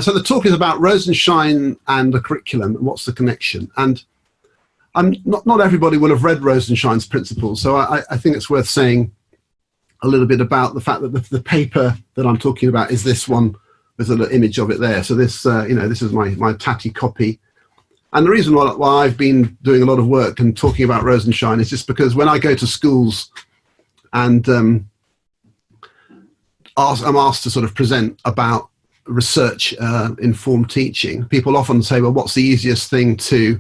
So the talk is about Rosenshine and the curriculum and what's the connection. And not everybody will have read Rosenshine's principles, so I think it's worth saying a little bit about the fact that the paper that I'm talking about is this one. There's an image of it there. So this, this is my tatty copy. And the reason why I've been doing a lot of work and talking about Rosenshine is just because when I go to schools and I'm asked to sort of present about research informed teaching, people often say, well, what's the easiest thing to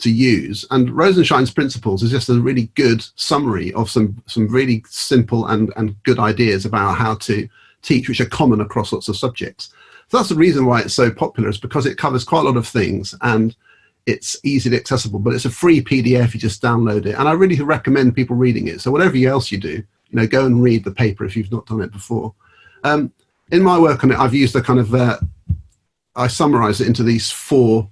use? And Rosenshine's principles is just a really good summary of some really simple and good ideas about how to teach, which are common across lots of subjects. So that's the reason why it's so popular, is because it covers quite a lot of things and it's easily accessible, but it's a free PDF. You just download it. And I really recommend people reading it. So whatever else you do, go and read the paper if you've not done it before. In my work on it, I've used a kind of, I summarize it into these 4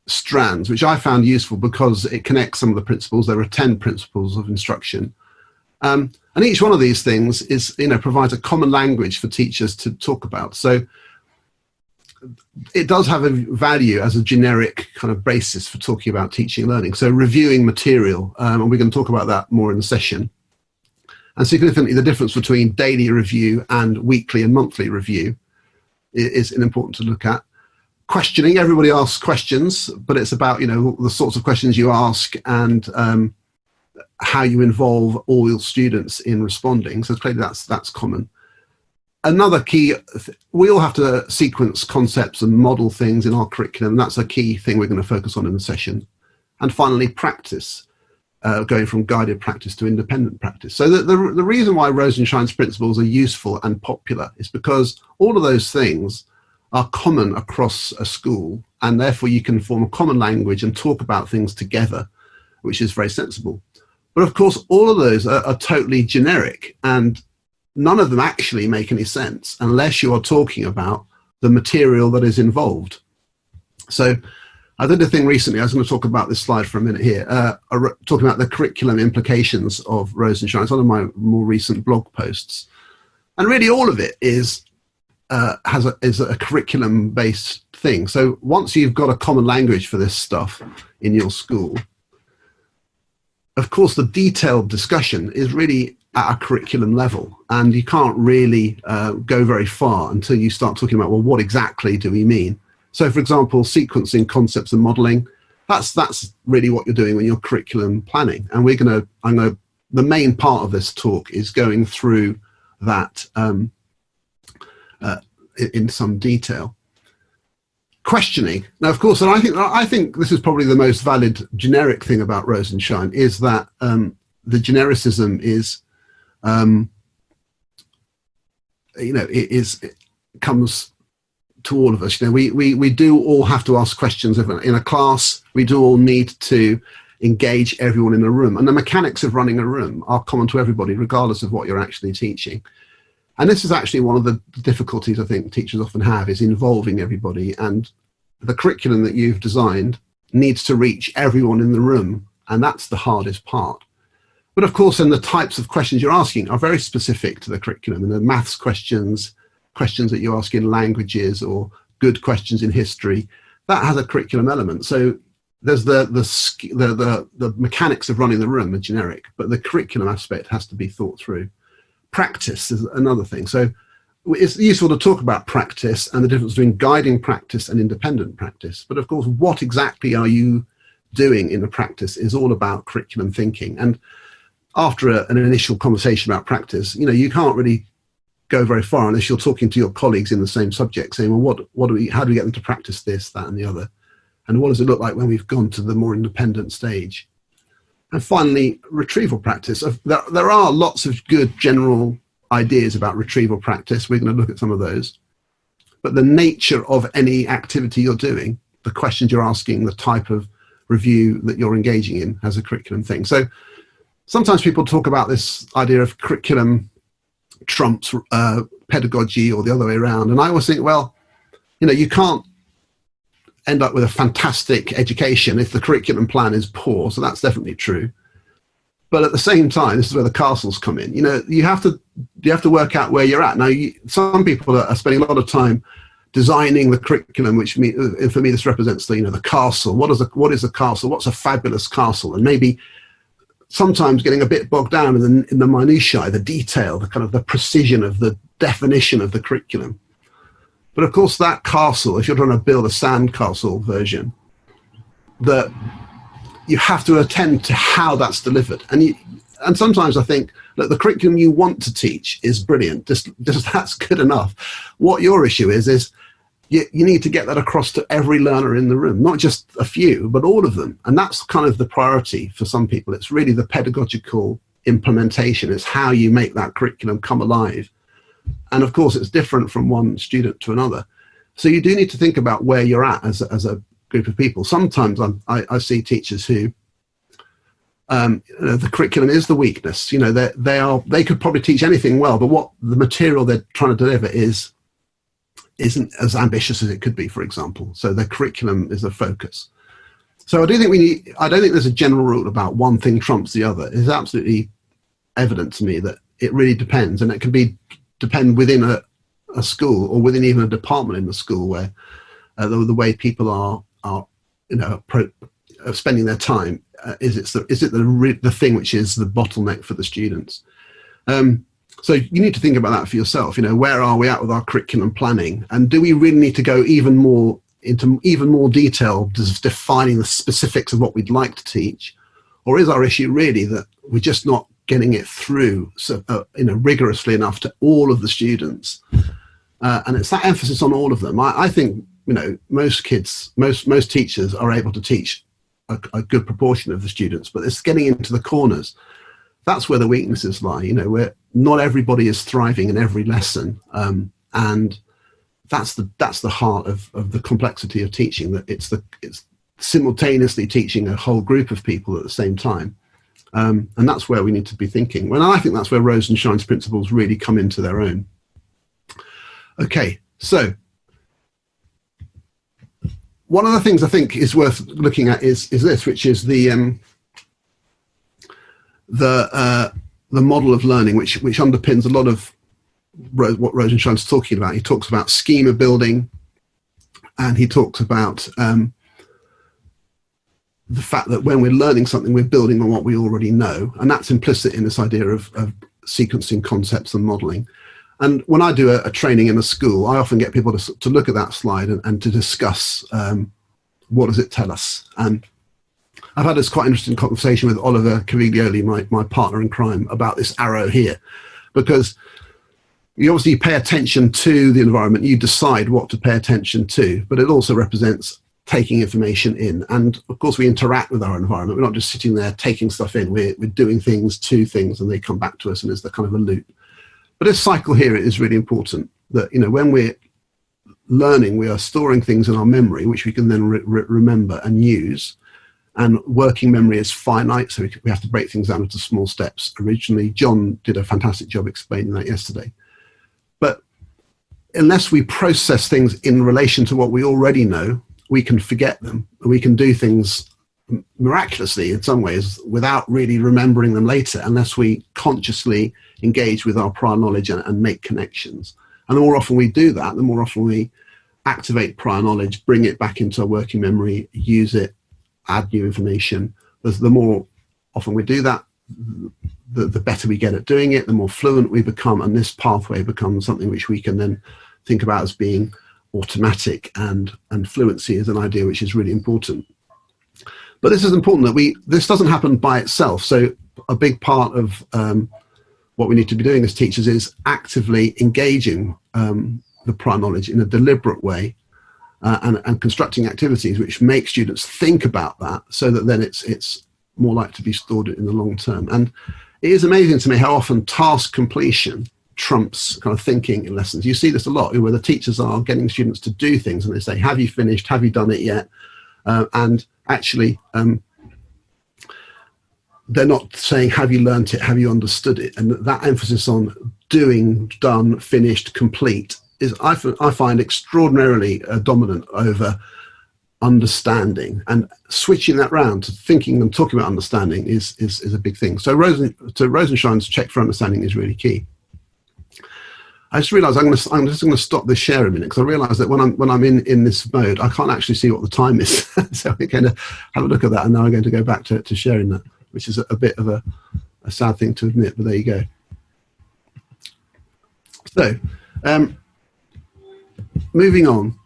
strands, which I found useful because it connects some of the principles. There are 10 principles of instruction. And each one of these things is, provides a common language for teachers to talk about. So it does have a value as a generic kind of basis for talking about teaching and learning. So reviewing material, and we're going to talk about that more in the session. And significantly, the difference between daily review and weekly and monthly review is important to look at. Questioning, everybody asks questions, but it's about, the sorts of questions you ask and how you involve all your students in responding. So clearly that's common. Another key, we all have to sequence concepts and model things in our curriculum. That's a key thing we're going to focus on in the session. And finally, practice, going from guided practice to independent practice. So the reason why Rosenshine's principles are useful and popular is because all of those things are common across a school, and therefore you can form a common language and talk about things together, which is very sensible. But of course, all of those are totally generic, and none of them actually make any sense unless you are talking about the material that is involved. So I did a thing recently, I was going to talk about this slide for a minute here, talking about the curriculum implications of Rosenshine. It's one of my more recent blog posts. And really all of it is a curriculum-based thing. So once you've got a common language for this stuff in your school, of course, the detailed discussion is really at a curriculum level, and you can't really go very far until you start talking about, well, what exactly do we mean? So, for example, sequencing, concepts, and modeling, that's really what you're doing when you're curriculum planning. And the main part of this talk is going through that in some detail. Questioning. Now, of course, and I think this is probably the most valid generic thing about Rosenshine, is that the genericism is, it comes to all of us. We do all have to ask questions in a class. We do all need to engage everyone in a room, and the mechanics of running a room are common to everybody, regardless of what you're actually teaching. And this is actually one of the difficulties I think teachers often have, is involving everybody, and the curriculum that you've designed needs to reach everyone in the room, and that's the hardest part. But of course, then the types of questions you're asking are very specific to the curriculum, and the maths questions that you ask in languages, or good questions in history, that has a curriculum element. So there's the mechanics of running the room are generic, but the curriculum aspect has to be thought through. Practice is another thing. So it's useful to talk about practice and the difference between guiding practice and independent practice. But of course, what exactly are you doing in the practice is all about curriculum thinking. And after an initial conversation about practice, you can't really go very far unless you're talking to your colleagues in the same subject, saying, well, how do we get them to practice this, that, and the other? And what does it look like when we've gone to the more independent stage? And finally, retrieval practice. There are lots of good general ideas about retrieval practice. We're going to look at some of those. But the nature of any activity you're doing, the questions you're asking, the type of review that you're engaging in has a curriculum thing. So sometimes people talk about this idea of curriculum trumps pedagogy, or the other way around. And I always think, well, you can't end up with a fantastic education if the curriculum plan is poor. So that's definitely true. But at the same time, this is where the castles come in. You have to work out where you're at. Now, some people are spending a lot of time designing the curriculum, which for me this represents the castle. What is a castle? What's a fabulous castle? And maybe sometimes getting a bit bogged down in the minutiae, the detail, the kind of the precision of the definition of the curriculum. But of course, that castle, if you're trying to build a sandcastle version, that you have to attend to how that's delivered. And sometimes I think that the curriculum you want to teach is brilliant. Just that's good enough. What your issue is you need to get that across to every learner in the room, not just a few, but all of them. And that's kind of the priority for some people. It's really the pedagogical implementation. It's how you make that curriculum come alive. And of course, it's different from one student to another. So you do need to think about where you're at as a group of people. Sometimes I see teachers who, the curriculum is the weakness. They could probably teach anything well, but what the material they're trying to deliver isn't as ambitious as it could be, for example. So the curriculum is the focus. So I don't think there's a general rule about one thing trumps the other. It's absolutely evident to me that it really depends, and it can depend within a school or within even a department in the school where the way people are spending their time is it the thing which is the bottleneck for the students. So you need to think about that for yourself. Where are we at with our curriculum planning, and do we really need to go into even more detail, just defining the specifics of what we'd like to teach, or is our issue really that we're just not getting it through rigorously enough to all of the students? And it's that emphasis on all of them. I think most kids, most teachers are able to teach a good proportion of the students, but it's getting into the corners. That's where the weaknesses lie. Where not everybody is thriving in every lesson, and that's the heart of the complexity of teaching. That it's simultaneously teaching a whole group of people at the same time, and that's where we need to be thinking. Well, I think that's where Rosenshine's principles really come into their own. Okay, so one of the things I think is worth looking at is this, which is the model of learning, which underpins a lot of what Rosenshine's talking about. He talks about schema building, and he talks about the fact that when we're learning something, we're building on what we already know, and that's implicit in this idea of sequencing concepts and modeling. And when I do a training in a school, I often get people to look at that slide and to discuss what does it tell us. And I've had this quite interesting conversation with Oliver Caviglioli, my partner in crime, about this arrow here, because you obviously pay attention to the environment, you decide what to pay attention to, but it also represents taking information in. And of course, we interact with our environment. We're not just sitting there taking stuff in. We're doing things to things, and they come back to us, and it's the kind of a loop. But this cycle here is really important, that when we're learning, we are storing things in our memory, which we can then remember and use. And working memory is finite, so we have to break things down into small steps. Originally, John did a fantastic job explaining that yesterday. But unless we process things in relation to what we already know, we can forget them. We can do things miraculously in some ways without really remembering them later, unless we consciously engage with our prior knowledge and make connections. And the more often we do that, the more often we activate prior knowledge, bring it back into our working memory, use it, add new information. The more often we do that, the better we get at doing it, the more fluent we become, and this pathway becomes something which we can then think about as being automatic, and fluency is an idea which is really important. But this is important that this doesn't happen by itself. So a big part of what we need to be doing as teachers is actively engaging the prior knowledge in a deliberate way, and constructing activities which make students think about that, so that then it's more likely to be stored in the long term. And it is amazing to me how often task completion trumps kind of thinking in lessons. You see this a lot, where the teachers are getting students to do things, and they say, have you finished? Have you done it yet? And actually, they're not saying, have you learnt it? Have you understood it? And that emphasis on doing, done, finished, complete is, I find, extraordinarily dominant over understanding. And switching that round to thinking and talking about understanding is a big thing. So Rosenshine's check for understanding is really key. I just realised I'm just going to stop this share a minute, because I realise that when I'm in this mode, I can't actually see what the time is. So we're going to have a look at that, and now I'm going to go back to sharing that, which is a bit of a sad thing to admit, but there you go. So, moving on.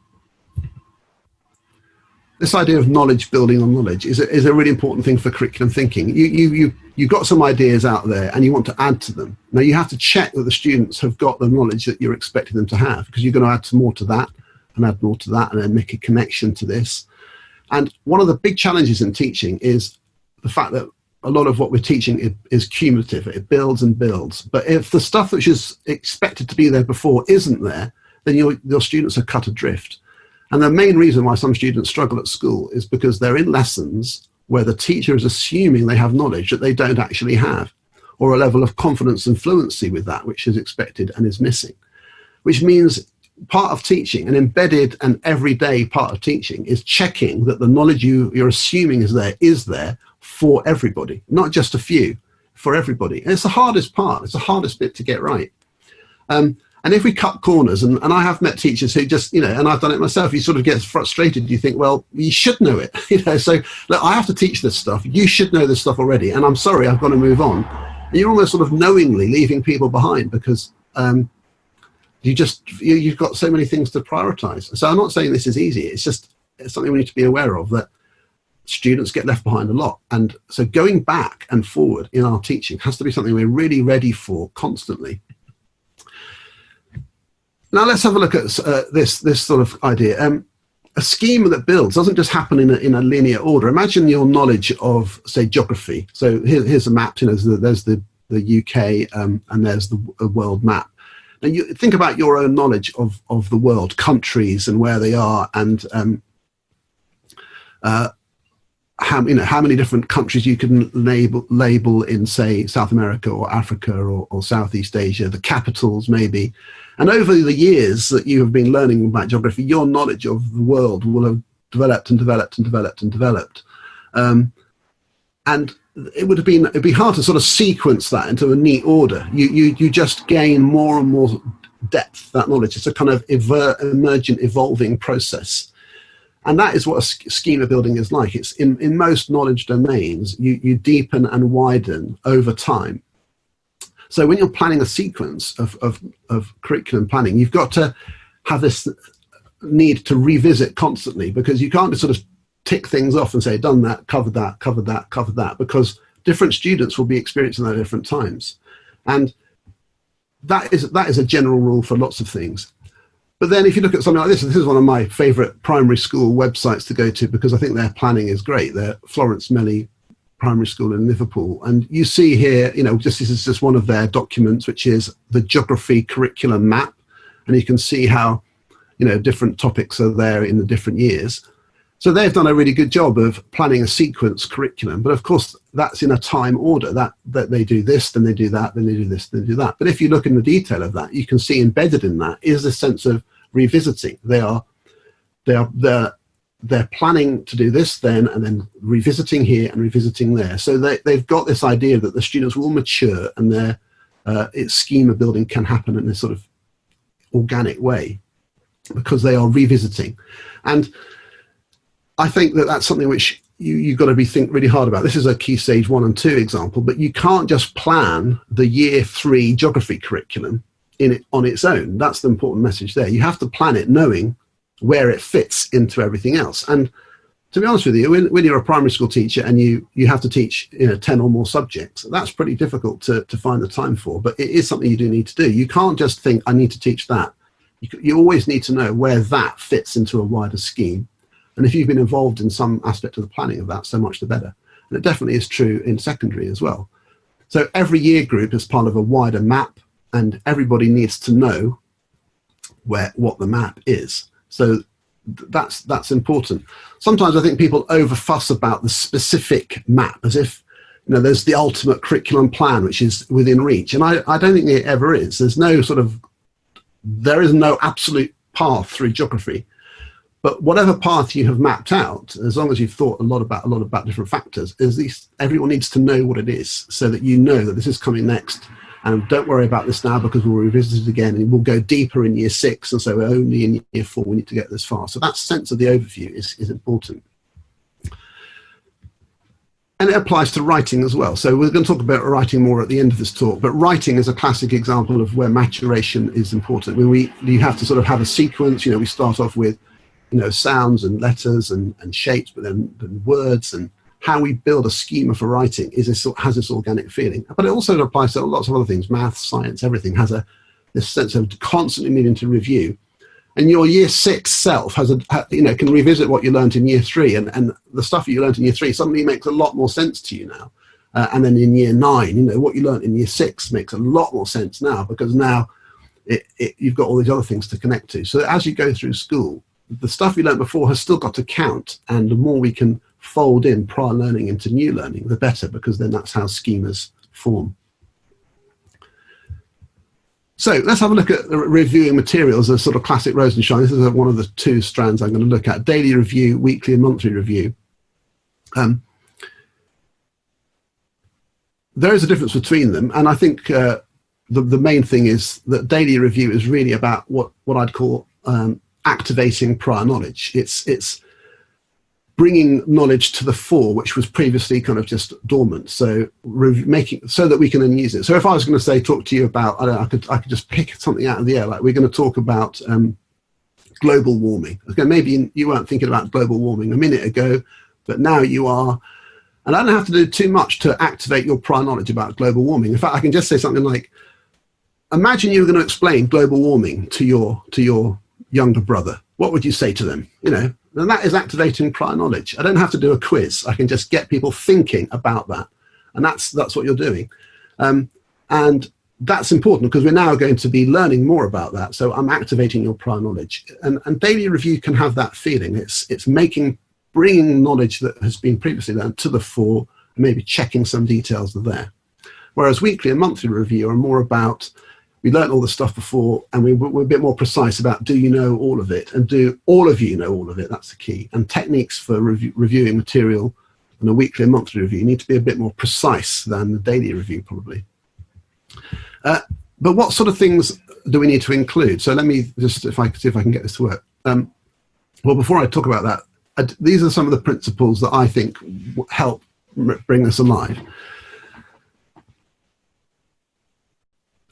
This idea of knowledge building on knowledge is a really important thing for curriculum thinking. You've got some ideas out there and you want to add to them. Now you have to check that the students have got the knowledge that you're expecting them to have, because you're going to add some more to that and add more to that and then make a connection to this. And one of the big challenges in teaching is the fact that a lot of what we're teaching is cumulative. It builds and builds. But if the stuff which is expected to be there before isn't there, then your students are cut adrift. And the main reason why some students struggle at school is because they're in lessons where the teacher is assuming they have knowledge that they don't actually have, or a level of confidence and fluency with that which is expected and is missing. Which means part of teaching, an embedded and everyday part of teaching, is checking that the knowledge you're assuming is there for everybody, not just a few, for everybody. And it's the hardest part. It's the hardest bit to get right. And if we cut corners, and I have met teachers who just, and I've done it myself, you sort of get frustrated. You think, well, you should know it, so look, I have to teach this stuff. You should know this stuff already. And I'm sorry, I've got to move on. And you're almost sort of knowingly leaving people behind, because you've got so many things to prioritize. So I'm not saying this is easy. It's something we need to be aware of, that students get left behind a lot. And so going back and forward in our teaching has to be something we're really ready for constantly. Now let's have a look at this sort of idea. A scheme that builds doesn't just happen in a linear order. Imagine your knowledge of, say, geography. So here's a map. There's the UK and there's the world map. Now you think about your own knowledge of the world, countries and where they are, and how many different countries you can label in, say, South America or Africa or Southeast Asia, the capitals maybe. And over the years that you have been learning about geography, your knowledge of the world will have developed and developed and developed and developed. And it'd be hard to sort of sequence that into a neat order. You just gain more and more depth, that knowledge. It's a kind of emergent, evolving process. And that is what a schema building is like. It's in most knowledge domains, you deepen and widen over time. So when you're planning a sequence of curriculum planning, you've got to have this need to revisit constantly, because you can't just sort of tick things off and say, done that, covered that, covered that, covered that, because different students will be experiencing that at different times. And that is a general rule for lots of things. But then if you look at something like this is one of my favorite primary school websites to go to, because I think their planning is great. They're Florence Melly Primary School in Liverpool. And you see here, this is just one of their documents, which is the geography curriculum map. And you can see how, different topics are there in the different years. So they've done a really good job of planning a sequence curriculum. But of course, that's in a time order, that they do this, then they do that, then they do this, then they do that. But if you look in the detail of that, you can see embedded in that is a sense of revisiting. They're planning to do this then, and then revisiting here and revisiting there. So they've got this idea that the students will mature, and its schema building can happen in this sort of organic way, because they are revisiting. And I think that that's something which you've got to think really hard about. This is a Key Stage 1 and 2 example, but you can't just plan the Year 3 geography curriculum on its own. That's the important message there. You have to plan it knowing where it fits into everything else. And to be honest with you, when you're a primary school teacher and you have to teach 10 or more subjects, that's pretty difficult to find the time for, but it is something you do need to do. You can't just think, I need to teach that. You always need to know where that fits into a wider scheme. And if you've been involved in some aspect of the planning of that, so much the better. And it definitely is true in secondary as well. So every year group is part of a wider map, and everybody needs to know what the map is. So that's important. Sometimes I think people overfuss about the specific map, as if there's the ultimate curriculum plan which is within reach, and I don't think it ever is. There is no absolute path through geography, but whatever path you have mapped out, as long as you've thought a lot about different factors, everyone needs to know what it is, so that you know that this is coming next. And don't worry about this now because we'll revisit it again and we'll go deeper in year 6. And so only in year 4 we need to get this far. So that sense of the overview is important. And it applies to writing as well. So we're going to talk about writing more at the end of this talk, but writing is a classic example of where maturation is important. You have to sort of have a sequence. We start off with, sounds and letters and shapes, but then words, and how we build a schema for writing has this organic feeling. But it also applies to lots of other things, math, science, everything has this sense of constantly needing to review. And your year 6 self can revisit what you learned in year 3, and the stuff that you learned in year 3 suddenly makes a lot more sense to you now. And then in year 9, what you learned in year 6 makes a lot more sense now, because now you've got all these other things to connect to. So as you go through school, the stuff you learned before has still got to count, and the more we can fold in prior learning into new learning, the better, because then that's how schemas form. So let's have a look at reviewing materials, a sort of classic Rosenshine. This is one of the 2 strands I'm going to look at: daily review, weekly and monthly review. There is a difference between them, and I think the main thing is that daily review is really about what I'd call activating prior knowledge. It's bringing knowledge to the fore, which was previously kind of just dormant. So making so that we can then use it. So if I was going to say, talk to you about, I could just pick something out of the air, like we're going to talk about global warming. Okay, maybe you weren't thinking about global warming a minute ago, but now you are. And I don't have to do too much to activate your prior knowledge about global warming. In fact, I can just say something like, imagine you were going to explain global warming to your younger brother. What would you say to them? And that is activating prior knowledge. I don't have to do a quiz. I can just get people thinking about that. And that's what you're doing. And that's important because we're now going to be learning more about that. So I'm activating your prior knowledge. And daily review can have that feeling. It's bringing knowledge that has been previously learned to the fore, and maybe checking some details are there. Whereas weekly and monthly review are more about, we learned all the stuff before, and we're a bit more precise about, do you know all of it? And do all of you know all of it? That's the key. And techniques for reviewing material in a weekly and monthly review need to be a bit more precise than the daily review, probably. But what sort of things do we need to include? So let me just, if I can get this to work. Well, before I talk about that, these are some of the principles that I think help bring this alive.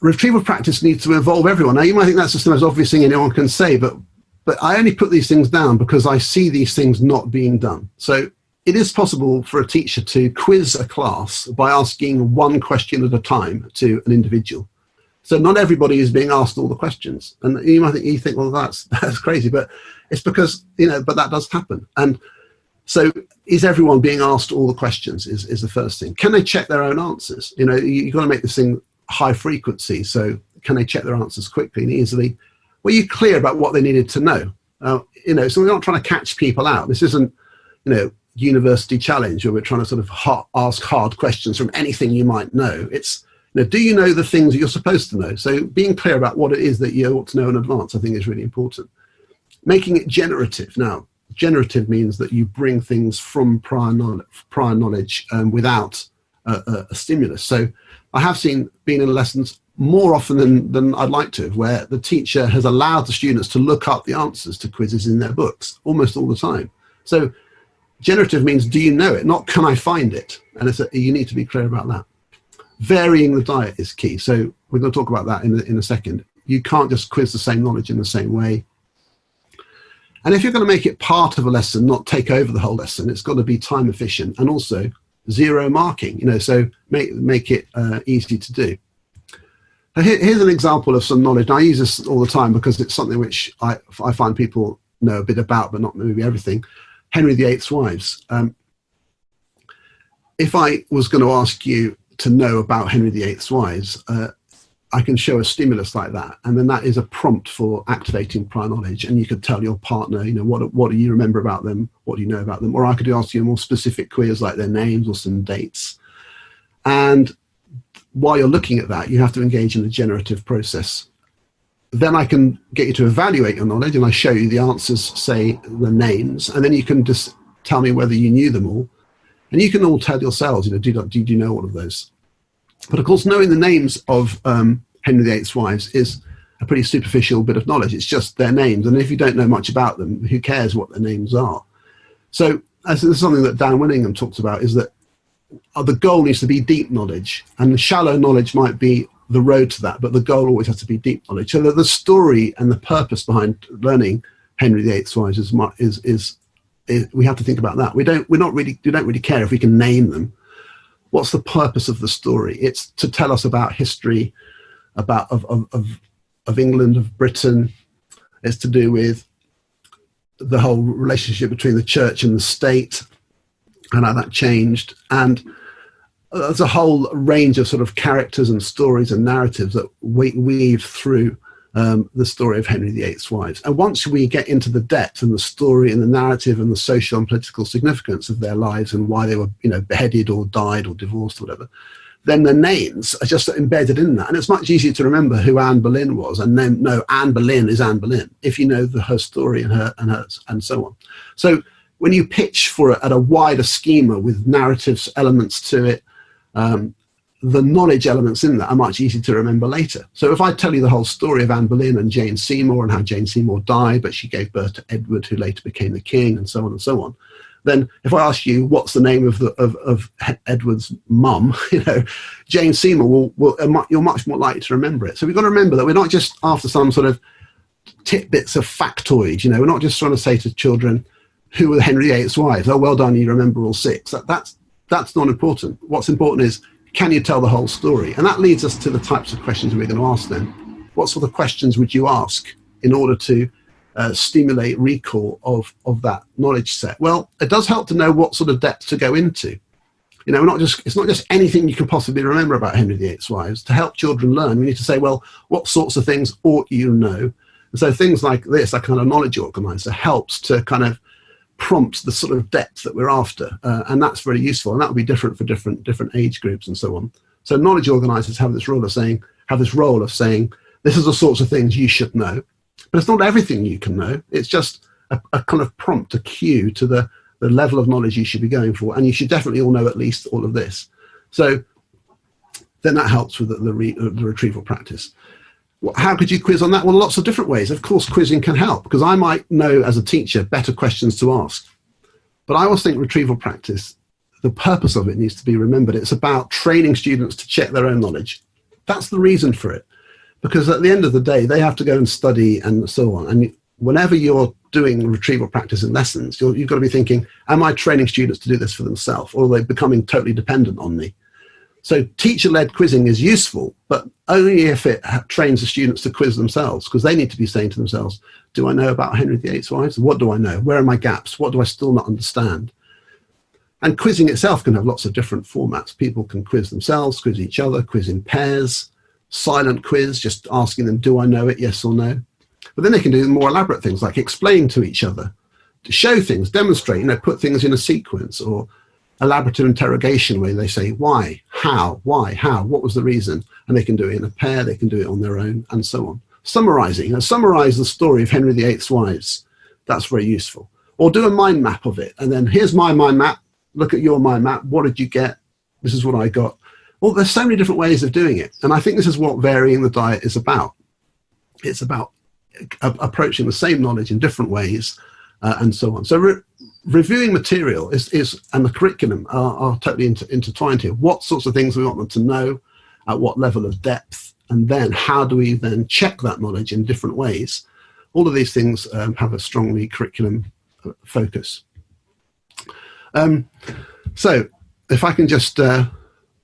Retrieval practice needs to involve everyone. Now, you might think that's just the most obvious thing anyone can say, but I only put these things down because I see these things not being done. So it is possible for a teacher to quiz a class by asking one question at a time to an individual. So not everybody is being asked all the questions. And you might think, well, that's crazy, but it's because, but that does happen. And so is everyone being asked all the questions is the first thing. Can they check their own answers? You've got to make this thing high frequency. So can they check their answers quickly and easily? Were you clear about what they needed to know? So we're not trying to catch people out. This isn't, university challenge where we're trying to sort of ask hard questions from anything you might know. It's, do you know the things that you're supposed to know? So being clear about what it is that you ought to know in advance, I think, is really important. Making it generative. Now, generative means that you bring things from prior knowledge without a stimulus. So I have been in lessons more often than I'd like to, where the teacher has allowed the students to look up the answers to quizzes in their books almost all the time. So generative means, do you know it? Not, can I find it? And you need to be clear about that. Varying the diet is key. So we're going to talk about that in a second. You can't just quiz the same knowledge in the same way. And if you're going to make it part of a lesson, not take over the whole lesson, it's got to be time efficient and also zero marking, so make it easy to do. Now here's an example of some knowledge. Now, I use this all the time because it's something which I find people know a bit about, but not maybe everything. Henry VIII's wives. If I was going to ask you to know about Henry VIII's wives, I can show a stimulus like that, and then that is a prompt for activating prior knowledge, and you could tell your partner, what do you remember about them, what do you know about them, or I could ask you a more specific quiz like their names or some dates. And while you're looking at that, you have to engage in the generative process. Then I can get you to evaluate your knowledge, and I show you the answers, say the names, and then you can just tell me whether you knew them all, and you can all tell yourselves, do you know all of those? But of course, knowing the names of Henry VIII's wives is a pretty superficial bit of knowledge. It's just their names. And if you don't know much about them, who cares what their names are? So this is something that Dan Winningham talks about, is that the goal needs to be deep knowledge, and shallow knowledge might be the road to that, but the goal always has to be deep knowledge. So that the story and the purpose behind learning Henry VIII's wives is we have to think about that. We don't really care if we can name them. What's the purpose of the story? It's to tell us about history, about of England, of Britain. It's to do with the whole relationship between the church and the state and how that changed. And there's a whole range of sort of characters and stories and narratives that weave through the story of Henry VIII's wives. And once we get into the depth and the story and the narrative and the social and political significance of their lives and why they were, beheaded or died or divorced or whatever, then the names are just embedded in that. And it's much easier to remember who Anne Boleyn was, and then know Anne Boleyn is Anne Boleyn if you know her story and hers and so on. So when you pitch for it at a wider schema with narratives elements to it, the knowledge elements in that are much easier to remember later. So if I tell you the whole story of Anne Boleyn and Jane Seymour and how Jane Seymour died, but she gave birth to Edward, who later became the king, and so on and so on, then if I ask you what's the name of Edward's mum, Jane Seymour, you're much more likely to remember it. So we've got to remember that we're not just after some sort of tidbits of factoid. We're not just trying to say to children, who were Henry VIII's wives? Oh, well done, you remember all six. That's not important. What's important is, can you tell the whole story? And that leads us to the types of questions we're going to ask them. What sort of questions would you ask in order to stimulate recall of that knowledge set? Well, it does help to know what sort of depth to go into. It's not just anything you can possibly remember about Henry VIII's wives. To help children learn, we need to say, well, what sorts of things ought you know? And so things like this, that kind of knowledge organizer, helps to kind of prompt the sort of depth that we're after, and that's very useful. And that will be different for different age groups and so on. So knowledge organizers have this role of saying, this is the sorts of things you should know. But it's not everything you can know. It's just a kind of prompt, a cue to the level of knowledge you should be going for. And you should definitely all know at least all of this. So then that helps with the retrieval practice. How could you quiz on that? Well, lots of different ways. Of course, quizzing can help, because I might know as a teacher better questions to ask. But I always think retrieval practice, the purpose of it needs to be remembered. It's about training students to check their own knowledge. That's the reason for it. Because at the end of the day, they have to go and study and so on. And whenever you're doing retrieval practice in lessons, you've got to be thinking, am I training students to do this for themselves, or are they becoming totally dependent on me? So teacher-led quizzing is useful, but only if it trains the students to quiz themselves, because they need to be saying to themselves, do I know about Henry VIII's wives? What do I know? Where are my gaps? What do I still not understand? And quizzing itself can have lots of different formats. People can quiz themselves, quiz each other, quiz in pairs, silent quiz, just asking them, do I know it, yes or no? But then they can do more elaborate things like explain to each other, to show things, demonstrate, put things in a sequence, or elaborative interrogation where they say, why, how, what was the reason? And they can do it in a pair, they can do it on their own, and so on. Summarizing, summarize the story of Henry VIII's wives. That's very useful. Or do a mind map of it. And then here's my mind map. Look at your mind map. What did you get? This is what I got. Well, there's so many different ways of doing it. And I think this is what varying the diet is about. It's about approaching the same knowledge in different ways, and so on. So reviewing material and the curriculum are totally intertwined here. What sorts of things we want them to know, at what level of depth, and then how do we then check that knowledge in different ways? All of these things have a strongly curriculum focus. So if I can just, I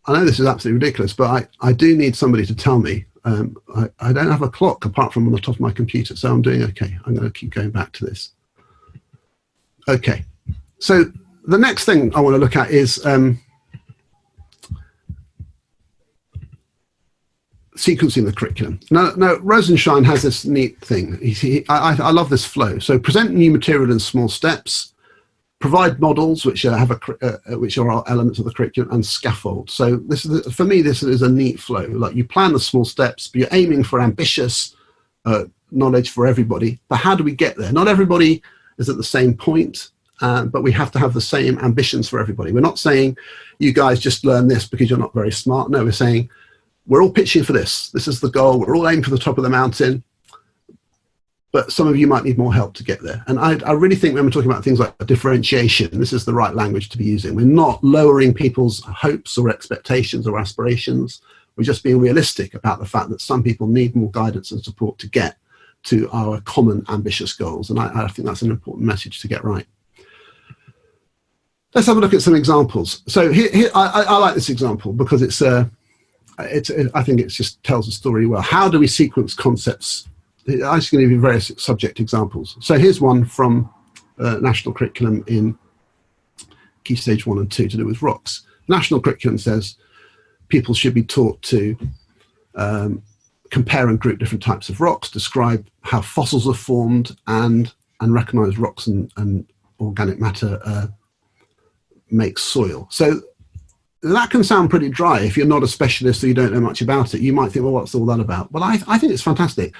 know this is absolutely ridiculous, but I do need somebody to tell me. I don't have a clock apart from on the top of my computer, so I'm doing okay. I'm going to keep going back to this. Okay, so the next thing I want to look at is sequencing the curriculum. Now Rosenshine has this neat thing. I love this flow. So present new material in small steps, provide models which are elements of the curriculum, and scaffold. So this is, for me, this is a neat flow. Like, you plan the small steps, but you're aiming for ambitious knowledge for everybody. But how do we get there? Not everybody is at the same point, but we have to have the same ambitions for everybody. We're not saying you guys just learn this because you're not very smart. No, we're saying we're all pitching for this. This is the goal. We're all aiming for the top of the mountain, but some of you might need more help to get there. And I really think when we're talking about things like differentiation, this is the right language to be using. We're not lowering people's hopes or expectations or aspirations. We're just being realistic about the fact that some people need more guidance and support to get to our common ambitious goals. And I think that's an important message to get right. Let's have a look at some examples. So here I like this example because I think it just tells the story well. How do we sequence concepts? I'm just going to give you various subject examples. So here's one from national curriculum in Key Stage 1 and 2 to do with rocks. National curriculum says people should be taught to compare and group different types of rocks, describe how fossils are formed, and recognize rocks and organic matter makes soil. So that can sound pretty dry if you're not a specialist or you don't know much about it. You might think, well, what's all that about? Well, I think it's fantastic.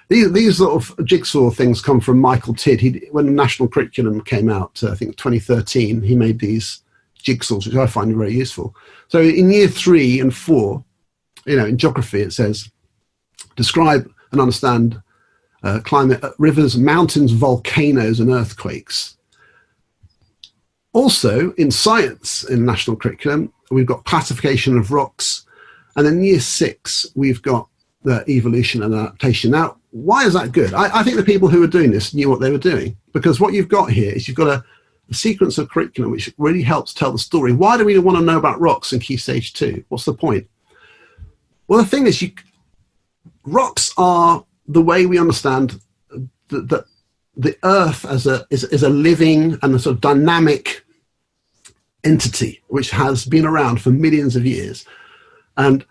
These sort of jigsaw things come from Michael Tidd. When the national curriculum came out, I think 2013, he made these jigsaws, which I find very useful. So in year 3 and 4, in geography, it says, describe and understand climate, rivers, mountains, volcanoes, and earthquakes. Also, in science, in national curriculum, we've got classification of rocks. And in year 6, we've got the evolution and adaptation. Now, why is that good? I think the people who were doing this knew what they were doing, because what you've got here is you've got a sequence of curriculum which really helps tell the story. Why do we want to know about rocks in Key Stage 2? What's the point? Well, the thing is, rocks are the way we understand that the Earth is a living and a sort of dynamic entity which has been around for millions of years and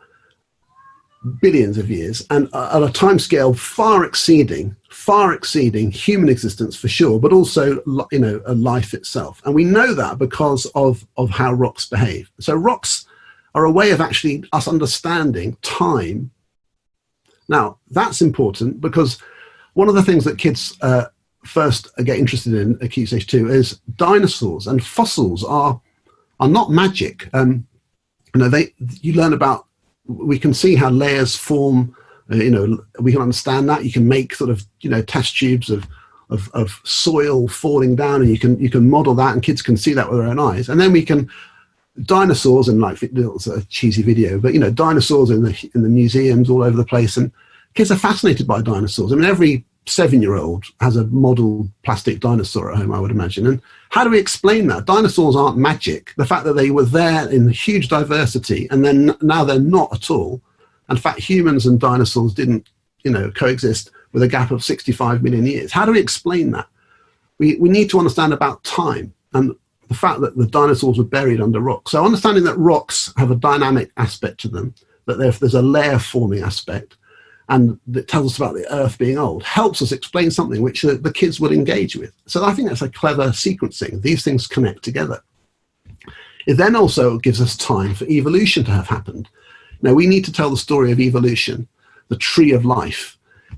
billions of years, and at a time scale far exceeding human existence for sure, but also a life itself. And we know that because of how rocks behave. So rocks are a way of actually us understanding time. Now that's important because one of the things that kids first get interested in at Key Stage 2 is dinosaurs, and fossils are not magic. You learn about, we can see how layers form, we can understand that. You can make sort of, test tubes of soil falling down, and you can model that, and kids can see that with their own eyes. And then dinosaurs, and like, it's a cheesy video, but dinosaurs in the museums all over the place, and kids are fascinated by dinosaurs. I mean, every 7-year-old has a model plastic dinosaur at home, I would imagine. And how do we explain that? Dinosaurs aren't magic. The fact that they were there in huge diversity and then now they're not at all. In fact, humans and dinosaurs didn't, coexist with a gap of 65 million years. How do we explain that? We need to understand about time and the fact that the dinosaurs were buried under rocks. So understanding that rocks have a dynamic aspect to them, that there's a layer forming aspect, and that tells us about the Earth being old, helps us explain something which the kids would engage with. So I think that's a clever sequencing. These things connect together. It then also gives us time for evolution to have happened. Now, we need to tell the story of evolution, the tree of life.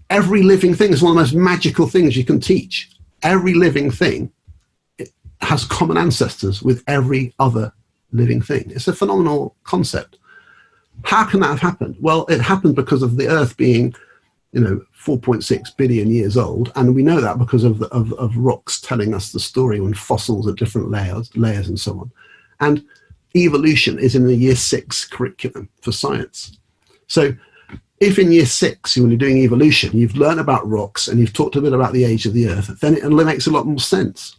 Every living thing is one of the most magical things you can teach. Every living thing has common ancestors with every other living thing. It's a phenomenal concept. How can that have happened? Well, it happened because of the Earth being, 4.6 billion years old, and we know that because of rocks telling us the story, when fossils are different layers and so on. And evolution is in the year 6 curriculum for science. So if in year 6, when you're doing evolution, you've learned about rocks and you've talked a bit about the age of the Earth, then it makes a lot more sense.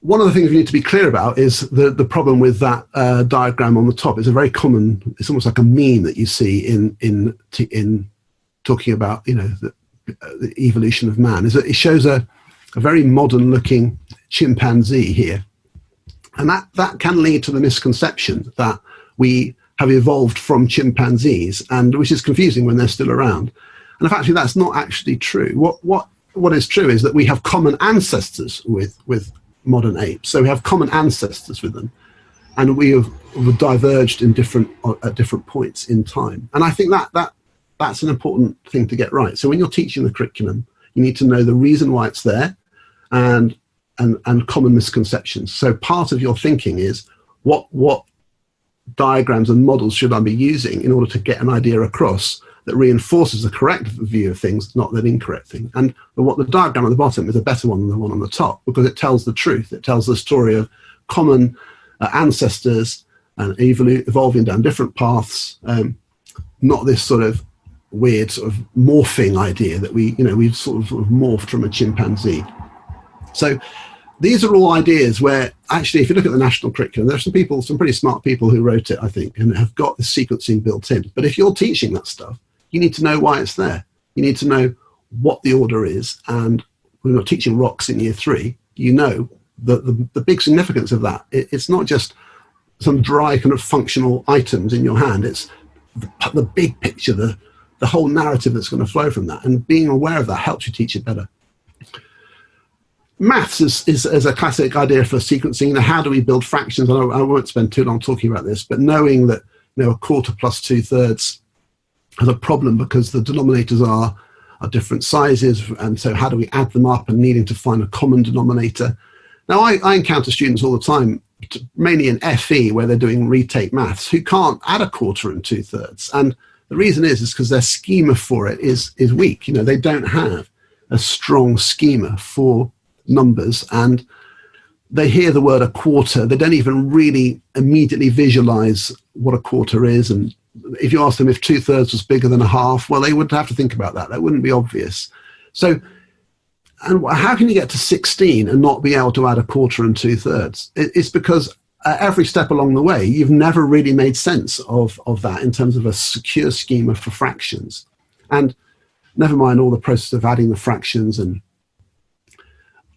One of the things we need to be clear about is the problem with that diagram on the top. It's a very common, it's almost like a meme that you see in talking about, the evolution of man. Is that it shows a very modern looking chimpanzee here. And that can lead to the misconception that we have evolved from chimpanzees, and which is confusing when they're still around. And actually, that's not actually true. What is true is that we have common ancestors with modern apes. So we have common ancestors with them, and we have diverged at different points in time. And I think that's an important thing to get right. So when you're teaching the curriculum, you need to know the reason why it's there, and and common misconceptions. So part of your thinking is what diagrams and models should I be using in order to get an idea across that reinforces the correct view of things, not the incorrect thing. And what the diagram at the bottom is a better one than the one on the top, because it tells the truth. It tells the story of common ancestors and evolving down different paths, not this sort of weird sort of morphing idea that we've sort of morphed from a chimpanzee. So these are all ideas where actually, if you look at the national curriculum, there's some pretty smart people who wrote it, I think, and have got the sequencing built in. But if you're teaching that stuff, you need to know why it's there. You need to know what the order is. And when you're teaching rocks in year 3, you know the big significance of that. It's not just some dry kind of functional items in your hand. It's the big picture, the whole narrative that's going to flow from that. And being aware of that helps you teach it better. Maths is a classic idea for sequencing. How do we build fractions? I won't spend too long talking about this, but knowing that a quarter plus 2/3 has a problem because the denominators are different sizes, and so how do we add them up and needing to find a common denominator? Now, I encounter students all the time, mainly in FE, where they're doing retake maths, who can't add a quarter and 2/3, and the reason is because their schema for it is weak. They don't have a strong schema for numbers, and they hear the word a quarter, they don't even really immediately visualize what a quarter is. And if you ask them if 2/3 was bigger than a half, well, they would have to think about that. That wouldn't be obvious. So, and how can you get to 16 and not be able to add a quarter and 2/3? It's because at every step along the way, you've never really made sense of that in terms of a secure schema for fractions. And never mind all the process of adding the fractions and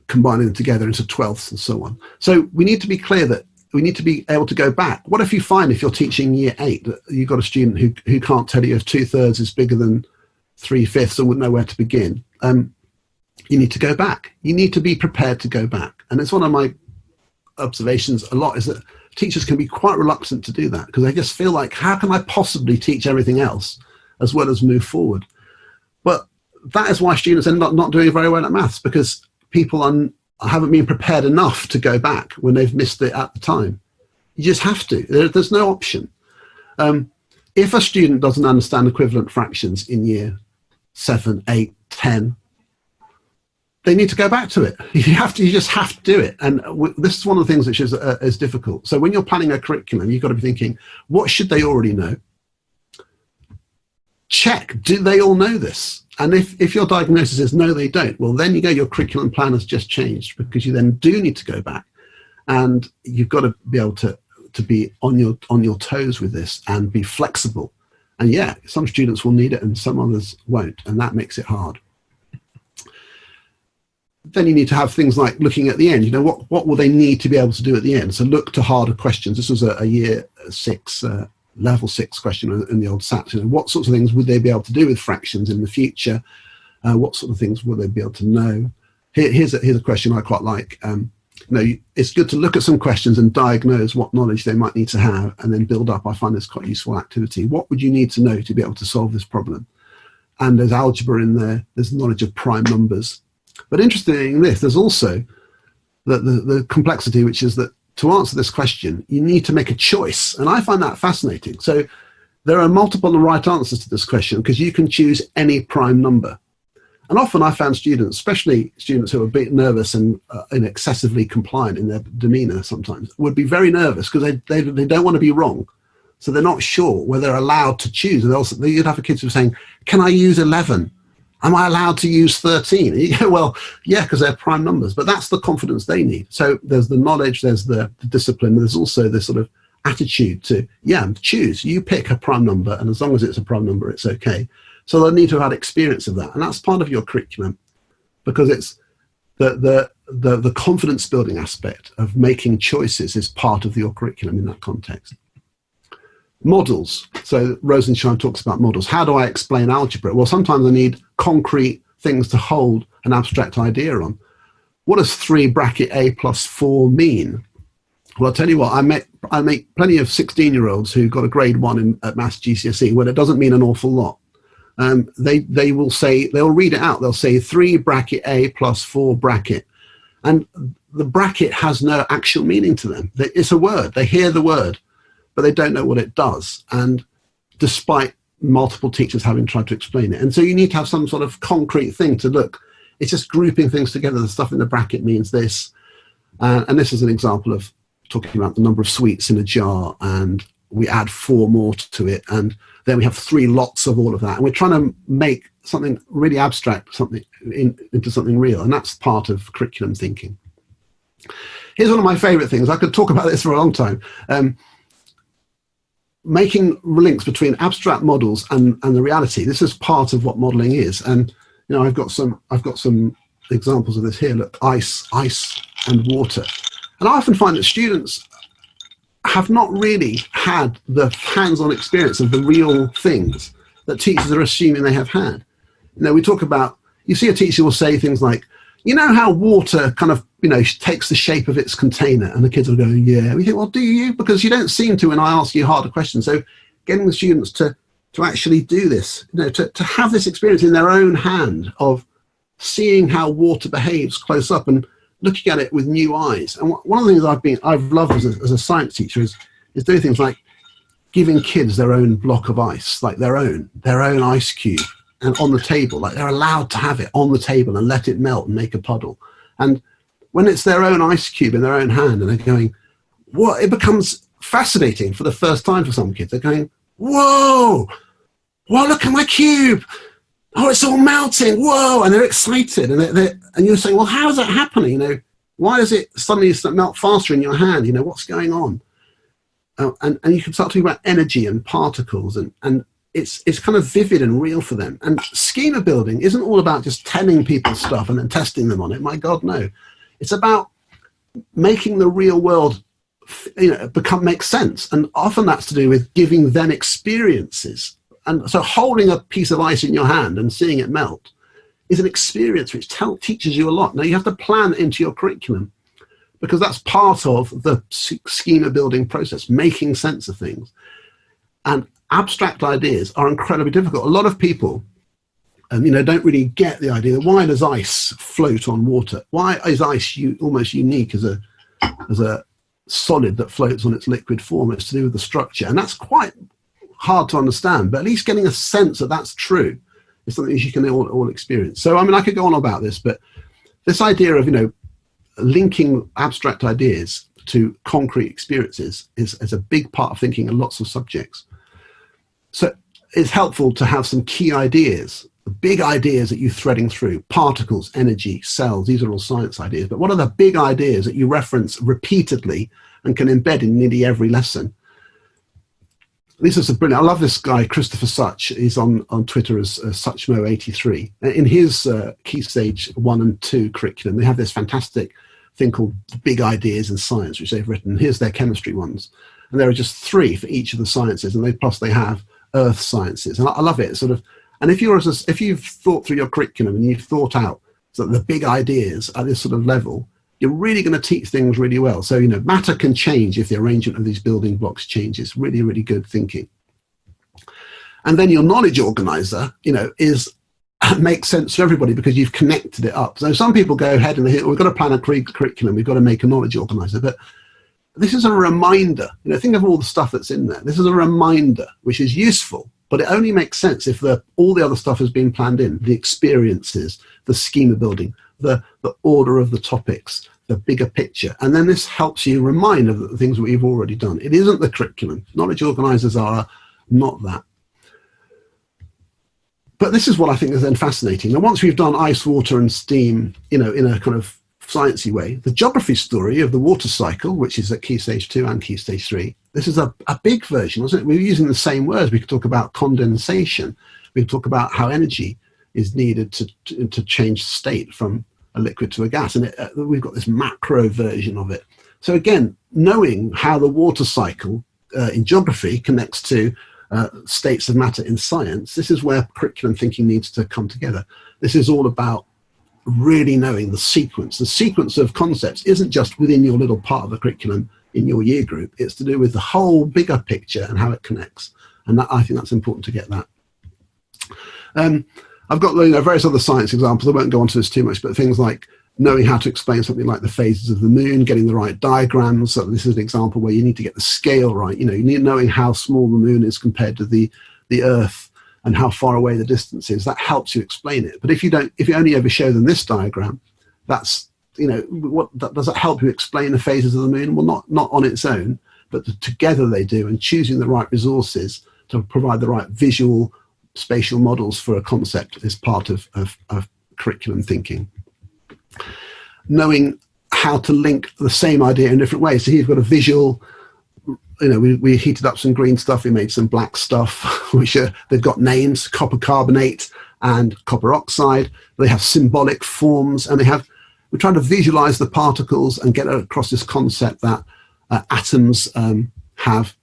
combining them together into 12ths and so on. So we need to be clear that we need to be able to go back. What if you find, if you're teaching year 8, that you've got a student who can't tell you if 2/3 is bigger than 3/5 and wouldn't know where to begin? You need to go back. You need to be prepared to go back. And it's one of my observations a lot, is that teachers can be quite reluctant to do that because they just feel like, how can I possibly teach everything else as well as move forward? But that is why students end up not doing very well at maths, because people haven't been prepared enough to go back when they've missed it at the time. You just have to. There's no option. If a student doesn't understand equivalent fractions in year 7, 8, 10, they need to go back to it. You just have to do it. And this is one of the things which is difficult. So when you're planning a curriculum, you've got to be thinking, what should they already know? Check, do they all know this? And if your diagnosis is no, they don't, well, then your curriculum plan has just changed, because you then do need to go back, and you've got to be able to be on your toes with this and be flexible. And yeah, some students will need it and some others won't, and that makes it hard. Then you need to have things like looking at the end. What will they need to be able to do at the end? So look to harder questions. This was a year 6 level 6 question in the old SAT. What sorts of things would they be able to do with fractions in the future? What sort of things will they be able to know? Here's a question I quite like. It's good to look at some questions and diagnose what knowledge they might need to have, and then build up. I find this quite a useful activity. What would you need to know to be able to solve this problem? And there's algebra in there. There's knowledge of prime numbers. But interestingly in this, there's also the complexity, which is that to answer this question, you need to make a choice. And I find that fascinating. So there are multiple right answers to this question, because you can choose any prime number. And often I found students, especially students who are a bit nervous and excessively compliant in their demeanor sometimes, would be very nervous because they don't want to be wrong. So they're not sure whether they're allowed to choose. And you'd have kids who are saying, can I use 11? Am I allowed to use 13? And you go, well, yeah, because they're prime numbers, but that's the confidence they need. So there's the knowledge, there's the discipline, there's also this sort of attitude to, yeah, choose, you pick a prime number, and as long as it's a prime number, it's okay. So they'll need to have had experience of that. And that's part of your curriculum, because it's the confidence building aspect of making choices is part of your curriculum in that context. Models. So Rosenshine talks about models. How do I explain algebra? Well, sometimes I need concrete things to hold an abstract idea on. What does 3 bracket A plus 4 mean? Well, I'll tell you what, I make plenty of 16-year-olds who got a grade 1 at Maths GCSE, where it doesn't mean an awful lot. They will say, they'll read it out. They'll say 3 bracket A plus 4 bracket. And the bracket has no actual meaning to them. It's a word. They hear the word, but they don't know what it does. And despite multiple teachers having tried to explain it. And so you need to have some sort of concrete thing to look. It's just grouping things together. The stuff in the bracket means this. And this is an example of talking about the number of sweets in a jar, and we add 4 more to it. And then we have 3 lots of all of that. And we're trying to make something really abstract, something into something real. And that's part of curriculum thinking. Here's one of my favorite things. I could talk about this for a long time. Making links between abstract models and the reality. This is part of what modeling is. And I've got some examples of this here. Look, ice and water. And I often find that students have not really had the hands-on experience of the real things that teachers are assuming they have had. We talk about, you see a teacher will say things like, how water kind of, takes the shape of its container, and the kids will go, yeah. We think, well, do you? Because you don't seem to when I ask you harder questions. So getting the students to actually do this, to have this experience in their own hand of seeing how water behaves close up and looking at it with new eyes. And one of the things I've loved as a science teacher is doing things like giving kids their own block of ice, like their own ice cube, and on the table, like they're allowed to have it on the table and let it melt and make a puddle. And when it's their own ice cube in their own hand and they're going, what? It becomes fascinating for the first time for some kids. They're going, whoa, look at my cube. Oh, it's all melting. Whoa. And they're excited. And you're saying, well, how is that happening? Why does it suddenly melt faster in your hand? What's going on? And you can start talking about energy and particles, and it's kind of vivid and real for them. And schema building isn't all about just telling people stuff and then testing them on it. My God, no. It's about making the real world make sense. And often that's to do with giving them experiences. And so holding a piece of ice in your hand and seeing it melt is an experience which teaches you a lot. Now, you have to plan into your curriculum, because that's part of the schema building process, making sense of things. And abstract ideas are incredibly difficult. A lot of people don't really get the idea. Why does ice float on water? Why is ice almost unique as a solid that floats on its liquid form? It's to do with the structure. And that's quite hard to understand, but at least getting a sense that that's true is something you can all experience. So, I could go on about this, but this idea of, linking abstract ideas to concrete experiences is a big part of thinking in lots of subjects. So it's helpful to have some key ideas, the big ideas that you're threading through: particles, energy, cells. These are all science ideas. But what are the big ideas that you reference repeatedly and can embed in nearly every lesson? This is brilliant. I love this guy, Christopher Such. He's on Twitter as Suchmo83. In his Key Stage 1 and 2 curriculum, they have this fantastic thing called the Big Ideas in Science, which they've written. Here's their chemistry ones. And there are just 3 for each of the sciences. And plus they have earth sciences. And I love it. And if you've thought through your curriculum and you've thought out the big ideas at this sort of level, you're really going to teach things really well. So, matter can change if the arrangement of these building blocks changes. Really, really good thinking. And then your knowledge organizer, makes sense for everybody because you've connected it up. So some people go ahead and we've got to plan a curriculum, we've got to make a knowledge organizer. But this is a reminder. Think of all the stuff that's in there. This is a reminder, which is useful, but it only makes sense if all the other stuff has been planned in: the experiences, the schema building, the order of the topics, the bigger picture. And then this helps you remind of the things that we've already done. It isn't the curriculum. Knowledge organizers are not that. But this is what I think is then fascinating. Now, once we've done ice, water, and steam, in a kind of sciencey way, the geography story of the water cycle, which is at Key Stage 2 and Key Stage 3, this is a big version, isn't it? We're using the same words. We could talk about condensation. We could talk about how energy is needed to change state from a liquid to a gas. And we've got this macro version of it. So again, knowing how the water cycle in geography connects to states of matter in science, this is where curriculum thinking needs to come together. This is all about really knowing the sequence. The sequence of concepts isn't just within your little part of the curriculum in your year group. It's to do with the whole bigger picture and how it connects. And I think that's important to get that. I've got various other science examples. I won't go on to this too much, but things like knowing how to explain something like the phases of the moon, getting the right diagrams. So this is an example where you need to get the scale right. You know, you need knowing how small the moon is compared to the Earth and how far away the distance is. That helps you explain it. But if you only ever show them this diagram, that's, you know, does that help you explain the phases of the moon? Well, not on its own, but together they do, and choosing the right resources to provide the right visual spatial models for a concept is part of curriculum thinking. Knowing how to link the same idea in different ways. So here you've got a visual, you know, we heated up some green stuff, we made some black stuff, which they've got names, copper carbonate and copper oxide. They have symbolic forms, and we're trying to visualize the particles and get across this concept that atoms have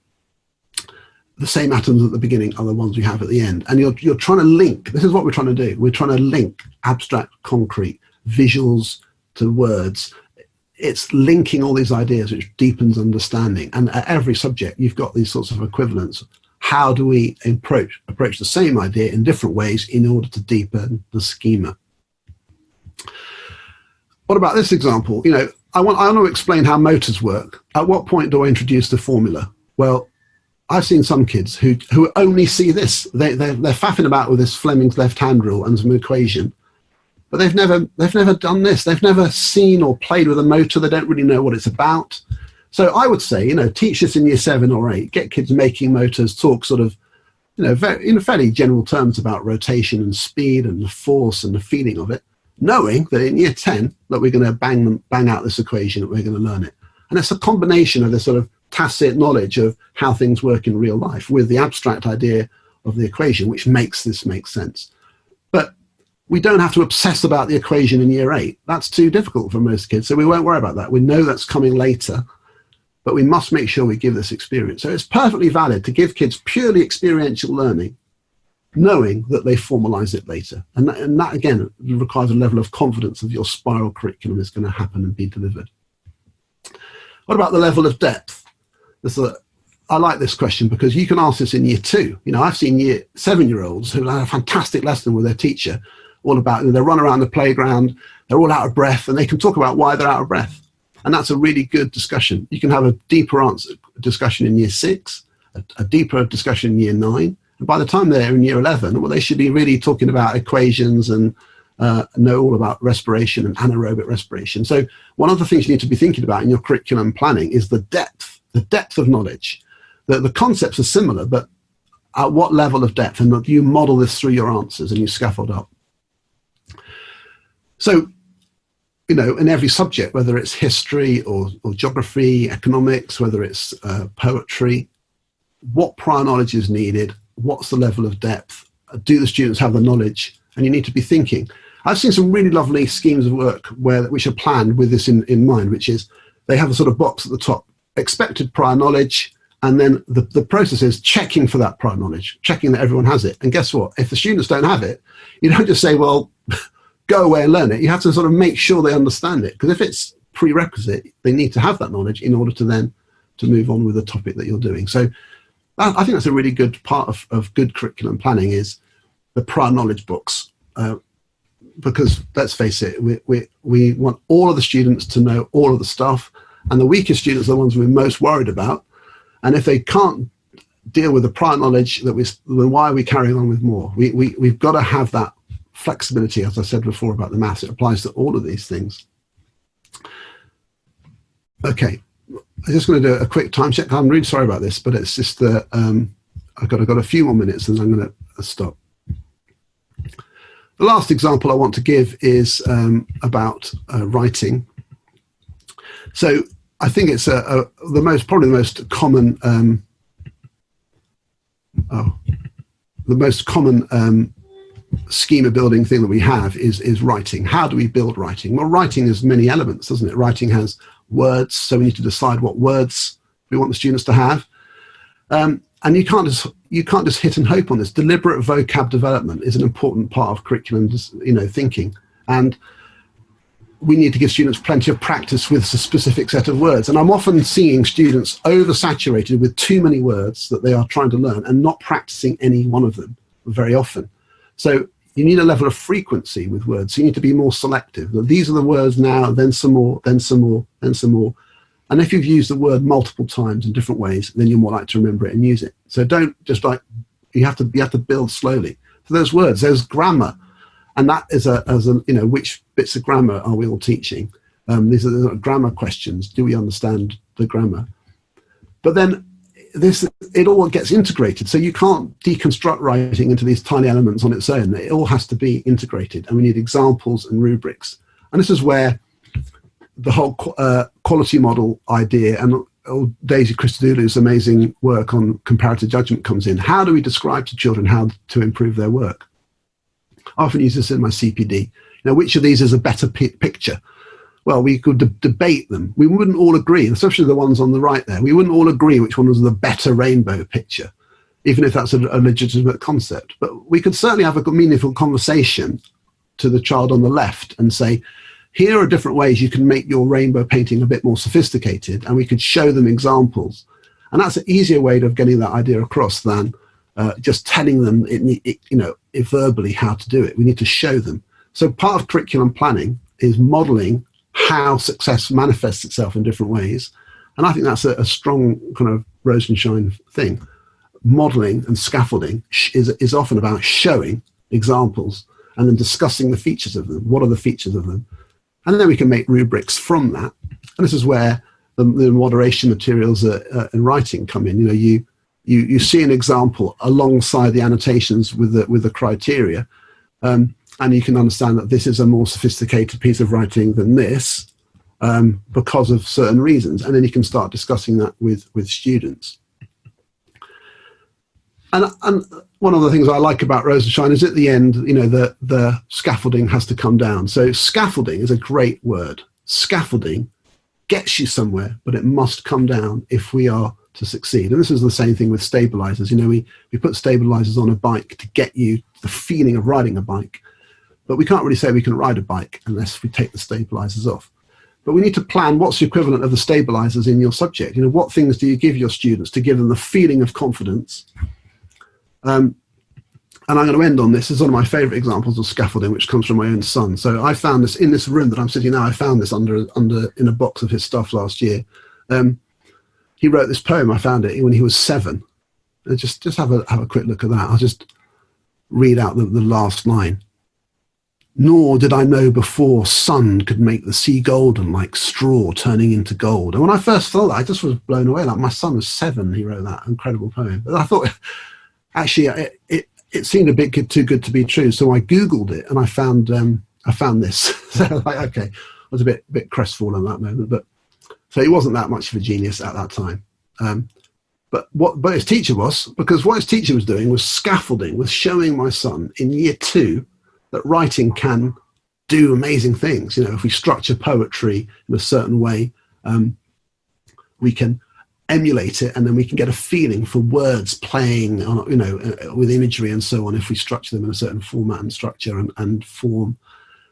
the same atoms at the beginning are the ones we have at the end. And you're trying to link, this is what we're trying to do. We're trying to link abstract, concrete, visuals to words. It's linking all these ideas, which deepens understanding. And at every subject, you've got these sorts of equivalents. How do we approach the same idea in different ways in order to deepen the schema? What about this example? You know, I want to explain how motors work. At what point do I introduce the formula? Well, I've seen some kids who only see this. They're faffing about with this Fleming's left-hand rule and some equation, but they've never done this. They've never seen or played with a motor. They don't really know what it's about. So I would say, you know, teach this in year 7 or 8. Get kids making motors. Talk sort of, you know, in fairly general terms about rotation and speed and the force and the feeling of it, knowing that in year 10 that we're going to bang out this equation and we're going to learn it. And it's a combination of this sort of tacit knowledge of how things work in real life with the abstract idea of the equation, which makes this make sense. But we don't have to obsess about the equation in year 8. That's too difficult for most kids, so we won't worry about that. We know that's coming later, but we must make sure we give this experience. So it's perfectly valid to give kids purely experiential learning, knowing that they formalize it later. And that again, requires a level of confidence that your spiral curriculum is going to happen and be delivered. What about the level of depth? I like this question because you can ask this in year 2. You know, I've seen year 7-year-olds who had a fantastic lesson with their teacher, all about, you know, they run around the playground, they're all out of breath, and they can talk about why they're out of breath. And that's a really good discussion. You can have a deeper discussion in year 6, a deeper discussion in year 9. And by the time they're in year 11, well, they should be really talking about equations and know all about respiration and anaerobic respiration. So one of the things you need to be thinking about in your curriculum planning is the depth of knowledge. The concepts are similar, but at what level of depth? And you model this through your answers and you scaffold up. So, you know, in every subject, whether it's history or geography, economics, whether it's poetry, what prior knowledge is needed? What's the level of depth? Do the students have the knowledge? And you need to be thinking. I've seen some really lovely schemes of work which are planned with this in mind, which is they have a sort of box at the top, expected prior knowledge, and then the process is checking for that prior knowledge, checking that everyone has it. And guess what? If the students don't have it, you don't just say, well, go away and learn it. You have to sort of make sure they understand it, because if it's prerequisite, they need to have that knowledge in order to move on with the topic that you're doing. So I think that's a really good part of good curriculum planning is the prior knowledge books, because let's face it, we want all of the students to know all of the stuff, and the weakest students are the ones we're most worried about. And if they can't deal with the prior knowledge, then why are we carrying on with more? We've got to have that flexibility, as I said before about the maths. It applies to all of these things. Okay, I'm just going to do a quick time check. I'm really sorry about this, but it's just that I've got a few more minutes and I'm going to stop. The last example I want to give is about writing. So I think it's probably the most common schema building thing that we have is writing. How do we build writing? Well, writing has many elements, doesn't it? Writing has words, so we need to decide what words we want the students to have. And you can't just hit and hope on this. Deliberate vocab development is an important part of curriculum, thinking. And we need to give students plenty of practice with a specific set of words. And I'm often seeing students oversaturated with too many words that they are trying to learn and not practicing any one of them very often. So you need a level of frequency with words. So you need to be more selective. These are the words now, then some more, then some more, then some more. And if you've used the word multiple times in different ways, then you're more likely to remember it and use it. So don't just like, you have to build slowly. So those words, there's grammar. And that is which bits of grammar are we all teaching? These are grammar questions. Do we understand the grammar? But then it all gets integrated. So you can't deconstruct writing into these tiny elements on its own. It all has to be integrated. And we need examples and rubrics. And this is where the whole quality model idea and Daisy Christodoulou's amazing work on comparative judgment comes in. How do we describe to children how to improve their work? I often use this in my CPD. Which of these is a better picture? Well, we could debate them. We wouldn't all agree, especially the ones on the right there. We wouldn't all agree which one was the better rainbow picture, even if that's a legitimate concept. But we could certainly have a meaningful conversation to the child on the left and say, here are different ways you can make your rainbow painting a bit more sophisticated, and we could show them examples. And that's an easier way of getting that idea across than just telling them, verbally how to do it. We need to show them. So part of curriculum planning is modeling how success manifests itself in different ways. And I think that's a strong kind of Rosenshine thing. Modeling and scaffolding is often about showing examples and then discussing the features of them. What are the features of them? And then we can make rubrics from that. And this is where the moderation materials in writing come in. You see an example alongside the annotations with the criteria, and you can understand that this is a more sophisticated piece of writing than this because of certain reasons. And then you can start discussing that with students. And one of the things I like about Rosenshine is at the end, the scaffolding has to come down. So scaffolding is a great word. Scaffolding gets you somewhere, but it must come down if we are to succeed. And this is the same thing with stabilizers. We put stabilizers on a bike to get you the feeling of riding a bike, but we can't really say we can ride a bike unless we take the stabilizers off. But we need to plan what's the equivalent of the stabilizers in your subject. What things do you give your students to give them the feeling of confidence? And I'm going to end on this. This is one of my favorite examples of scaffolding, which comes from my own son. So I found this in this room that I'm sitting now. I found this in a box of his stuff last year. He wrote this poem. I found it when he was 7. And just have a quick look at that. I'll just read out the last line. Nor did I know before sun could make the sea golden like straw turning into gold. And when I first saw that, I just was blown away. Like, my son was 7, he wrote that incredible poem. But I thought, actually, it seemed a bit too good to be true. So I Googled it and I found this. So okay, I was a bit crestfallen at that moment. But so he wasn't that much of a genius at that time. But his teacher was, because what his teacher was doing was scaffolding, was showing my son in year 2 that writing can do amazing things. If we structure poetry in a certain way, we can emulate it, and then we can get a feeling for words playing on, with imagery and so on, if we structure them in a certain format and structure and form.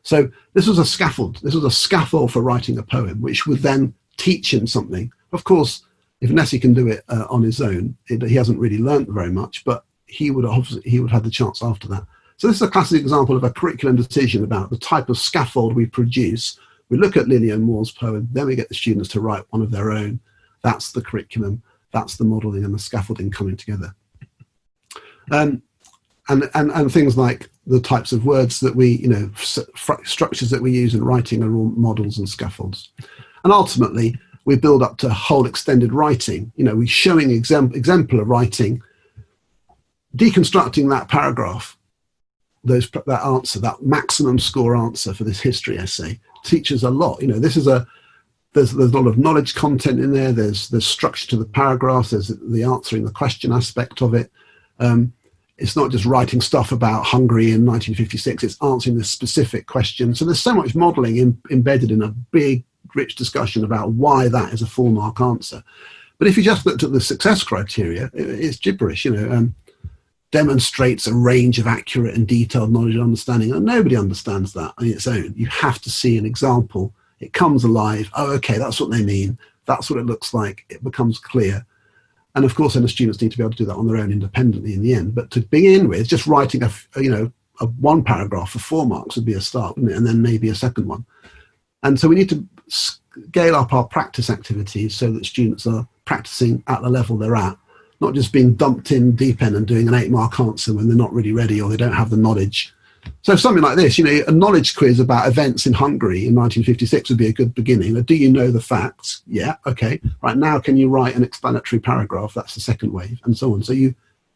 So this was a scaffold. This was a scaffold for writing a poem, which would then teach him something. Of course, if Nessie can do it on his own, he hasn't really learnt very much, but he would have the chance after that. So this is a classic example of a curriculum decision about the type of scaffold we produce. We look at Lillian Moore's poem, then we get the students to write one of their own. That's the curriculum, that's the modelling and the scaffolding coming together. And things like the types of words that we, structures that we use in writing are all models and scaffolds. And ultimately, we build up to whole extended writing. We're showing exemplar writing, deconstructing that paragraph, that answer, that maximum score answer for this history essay teaches a lot. This is there's a lot of knowledge content in there. There's structure to the paragraphs. There's the answering the question aspect of it. It's not just writing stuff about Hungary in 1956. It's answering this specific question. So there's so much modelling embedded in a big, rich discussion about why that is a full mark answer. But if you just looked at the success criteria, it's gibberish. Demonstrates a range of accurate and detailed knowledge and understanding. And nobody understands that on its own. You have to see an example. It comes alive. Oh, okay, that's what they mean. That's what it looks like. It becomes clear. And of course, then the students need to be able to do that on their own independently in the end. But to begin with, just writing one paragraph for 4 marks would be a start, wouldn't it? And then maybe a second one. And so we need to scale up our practice activities so that students are practicing at the level they're at, not just being dumped in deep end and doing an 8-mark answer when they're not really ready or they don't have the knowledge. So something like this, you know, a knowledge quiz about events in Hungary in 1956 would be a good beginning. Do you know the facts? Yeah, okay. Right, now can you write an explanatory paragraph? That's the second wave, and so on. So your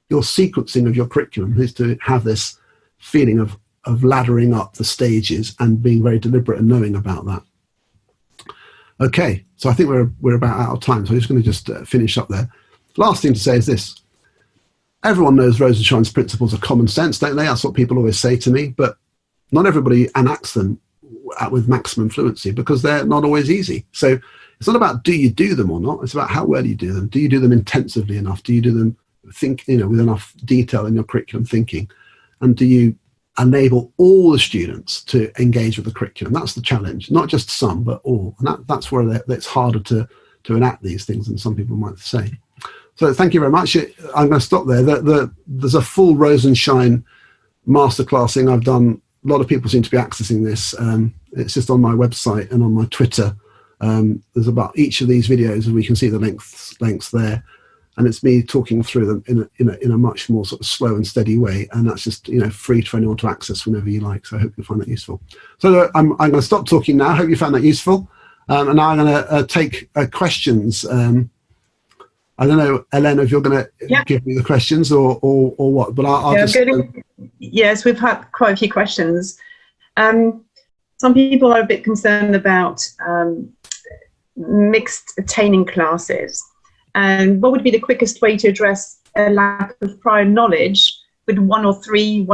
sequencing of your curriculum is to have this feeling of laddering up the stages and being very deliberate and knowing about that. Okay, so I think we're about out of time, so I'm just going to finish up there. Last thing to say is this. Everyone knows Rosenshine's principles of common sense, don't they? That's what people always say to me, but not everybody enacts them with maximum fluency because they're not always easy. So it's not about do you do them or not, it's about how well you do them. Do you do them intensively enough? Do you do them with enough detail in your curriculum thinking? And do you enable all the students to engage with the curriculum? That's the challenge, not just some, but all. And that's where it's harder to enact these things than some people might say. So thank you very much. I'm going to stop there. There's a full Rosenshine masterclass thing I've done. A lot of people seem to be accessing this. It's just on my website and on my Twitter. There's about each of these videos, and we can see the lengths there. And it's me talking through them in a much more sort of slow and steady way. And that's just, you know, free for anyone to access whenever you like. So I hope you find that useful. So I'm going to stop talking now. I hope you found that useful. And now I'm going to take questions. I don't know, Elena, if you're going to give me the questions or what, but I'll just... Yes, we've had quite a few questions. Some people are a bit concerned about mixed attaining classes. And what would be the quickest way to address a lack of prior knowledge with 1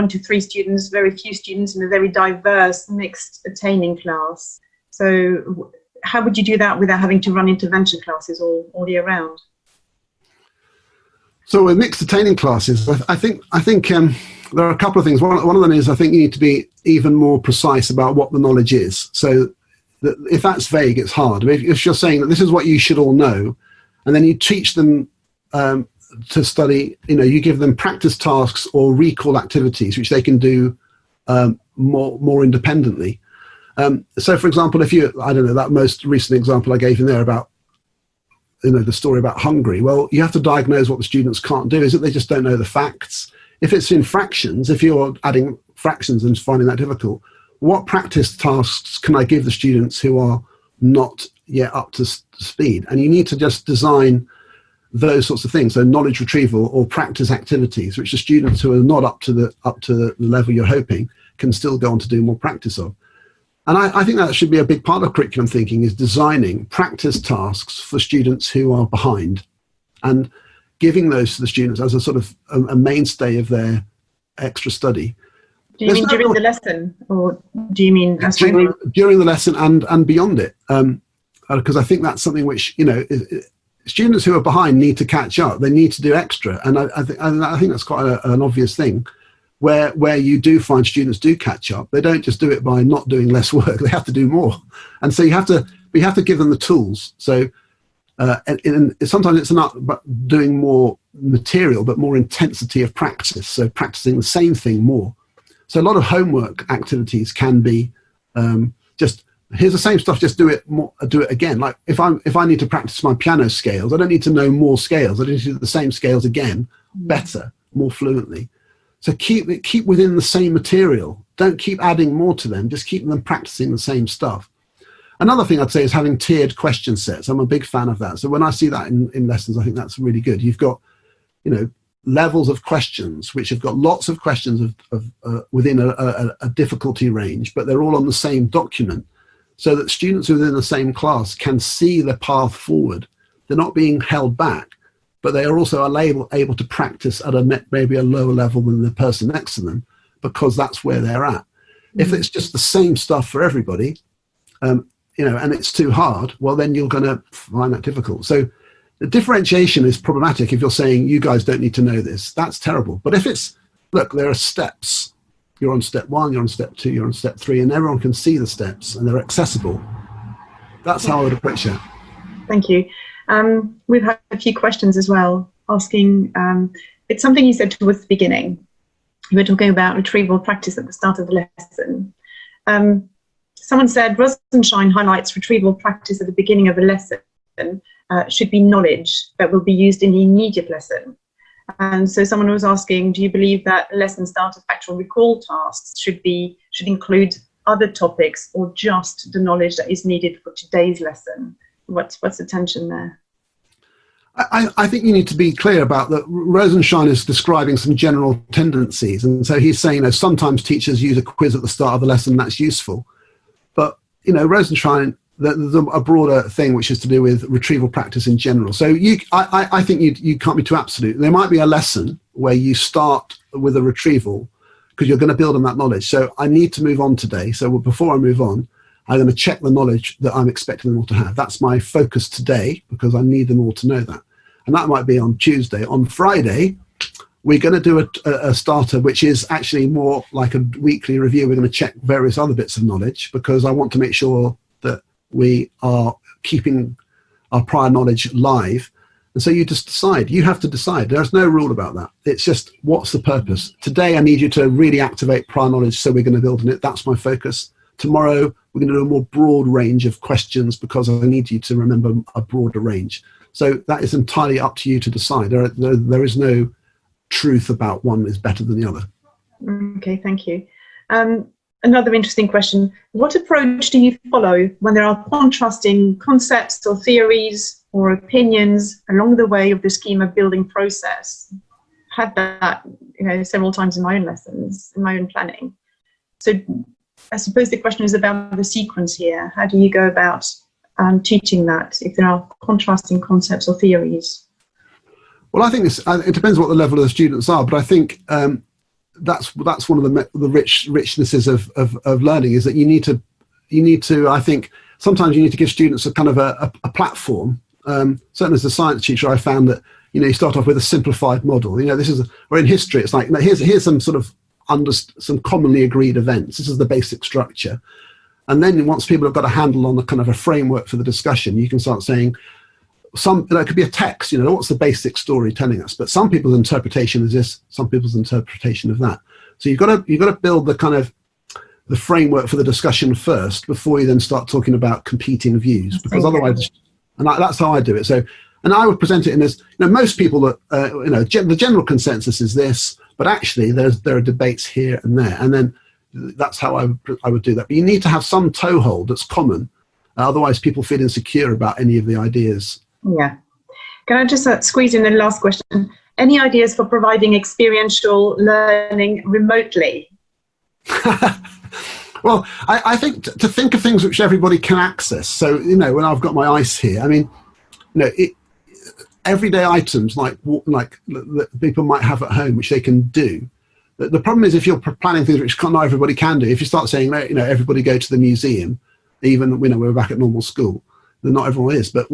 to 3 students, very few students in a very diverse mixed attaining class? So how would you do that without having to run intervention classes all year round? So with mixed attaining classes, I think there are a couple of things. One of them is I think you need to be even more precise about what the knowledge is. So that if that's vague, it's hard. I mean, if you're saying that this is what you should all know, and then you teach them to study, you know, you give them practice tasks or recall activities, which they can do more independently. So, for example, I don't know, that most recent example I gave in there about, you know, the story about Hungary. Well, you have to diagnose what the students can't do. Is it they just don't know the facts? If it's in fractions, if you're adding fractions and finding that difficult, what practice tasks can I give the students who are not yet up to speed? And you need to just design those sorts of things. So knowledge retrieval or practice activities, which the students who are not up to the level you're hoping can still go on to do more practice of. And I think that should be a big part of curriculum thinking, is designing practice tasks for students who are behind and giving those to the students as a sort of a mainstay of their extra study. Do you mean during the lesson, or do you mean during the lesson and beyond it? Because I think that's something which, you know, students who are behind need to catch up. They need to do extra. And I think that's quite an obvious thing. Where you do find students do catch up, they don't just do it by not doing less work, they have to do more. And so we have to give them the tools. So sometimes it's not about doing more material, but more intensity of practice. So practicing the same thing more. So a lot of homework activities can be just, here's the same stuff, just do it again. Like if I need to practice my piano scales, I don't need to know more scales. I need to do the same scales again, better, more fluently. So keep within the same material. Don't keep adding more to them. Just keep them practicing the same stuff. Another thing I'd say is having tiered question sets. I'm a big fan of that. So when I see that in lessons, I think that's really good. You've got, you know, levels of questions, which have got lots of questions within a difficulty range, but they're all on the same document, so that students within the same class can see the path forward. They're not being held back, but they are also able to practice at maybe a lower level than the person next to them, because that's where they're at. Mm-hmm. If it's just the same stuff for everybody, you know, and it's too hard, well, then you're going to find that difficult. So the differentiation is problematic if you're saying you guys don't need to know this. That's terrible. But if it's, look, there are steps. You're on step 1, you're on step 2, you're on step 3, and everyone can see the steps and they're accessible. That's how I would approach it. Thank you. We've had a few questions as well, asking, it's something you said towards the beginning. we were talking about retrieval practice at the start of the lesson. Someone said Rosenshine highlights retrieval practice at the beginning of a lesson should be knowledge that will be used in the immediate lesson. And so someone was asking, do you believe that lesson start of factual recall tasks should include other topics or just the knowledge that is needed for today's lesson? What's the tension there? I think you need to be clear about that. Rosenshine is describing some general tendencies. And so he's saying, sometimes teachers use a quiz at the start of the lesson, that's useful. But, Rosenshine, there's a broader thing which is to do with retrieval practice in general. So I think you can't be too absolute. There might be a lesson where you start with a retrieval because you're going to build on that knowledge. So I need to move on today. So before I move on, I'm going to check the knowledge that I'm expecting them all to have. That's my focus today because I need them all to know that. And that might be on Tuesday. On Friday, we're going to do a starter, which is actually more like a weekly review. We're going to check various other bits of knowledge because I want to make sure that we are keeping our prior knowledge live. And so you just decide. You have to decide. There's no rule about that. It's just, what's the purpose? Today, I need you to really activate prior knowledge, so we're going to build on it. That's my focus. Tomorrow, we're going to do a more broad range of questions because I need you to remember a broader range. So that is entirely up to you to decide. There is no truth about one is better than the other. Okay, thank you. Another interesting question. What approach do you follow when there are contrasting concepts or theories or opinions along the way of the schema building process? I've had that several times in my own lessons, in my own planning. So I suppose the question is about the sequence here. How do you go about teaching that if there are contrasting concepts or theories? Well, I think it depends what the level of the students are, but I think that's one of the richnesses of learning, is that you need to. I think sometimes you need to give students a kind of a platform. Certainly as a science teacher, I found that you start off with a simplified model. Or in history, it's like, here's some sort of some commonly agreed events. This is the basic structure. And then once people have got a handle on the kind of a framework for the discussion, you can start saying, it could be a text, what's the basic story telling us? But some people's interpretation is this, some people's interpretation of that. So you've got to build the kind of the framework for the discussion first before you then start talking about competing views, because otherwise, and that's how I do it. So, and I would present it in as, most people that, the general consensus is this, but actually there are debates here and there. And then that's how I would do that. But you need to have some toehold that's common. Otherwise, people feel insecure about any of the ideas. Yeah. Can I just squeeze in a last question? Any ideas for providing experiential learning remotely? Well, I think to think of things which everybody can access. So, when I've got my ice here, I mean, everyday items like that people might have at home, which they can do. The problem is if you're planning things which not everybody can do. If you start saying, everybody go to the museum, even we're back at normal school, then not everyone is. But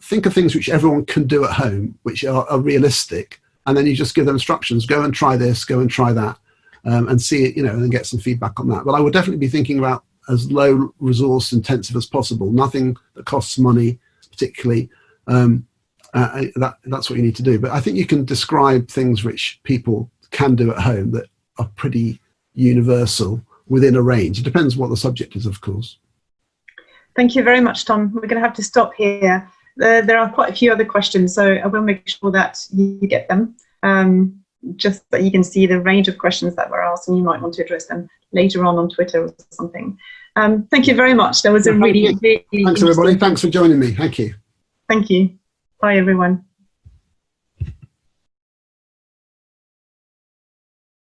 think of things which everyone can do at home, which are realistic, and then you just give them instructions. Go and try this. Go and try that, and see it. And then get some feedback on that. But I would definitely be thinking about as low resource intensive as possible. Nothing that costs money, particularly. That's what you need to do. But I think you can describe things which people can do at home that are pretty universal within a range. It depends what the subject is, of course. Thank you very much, Tom. We're going to have to stop here. There are quite a few other questions, so I will make sure that you get them, just that you can see the range of questions that were asked, and you might want to address them later on Twitter or something. Thank you very much. That was a really Thanks, everybody. Thanks for joining me. Thank you. Thank you. Bye, everyone.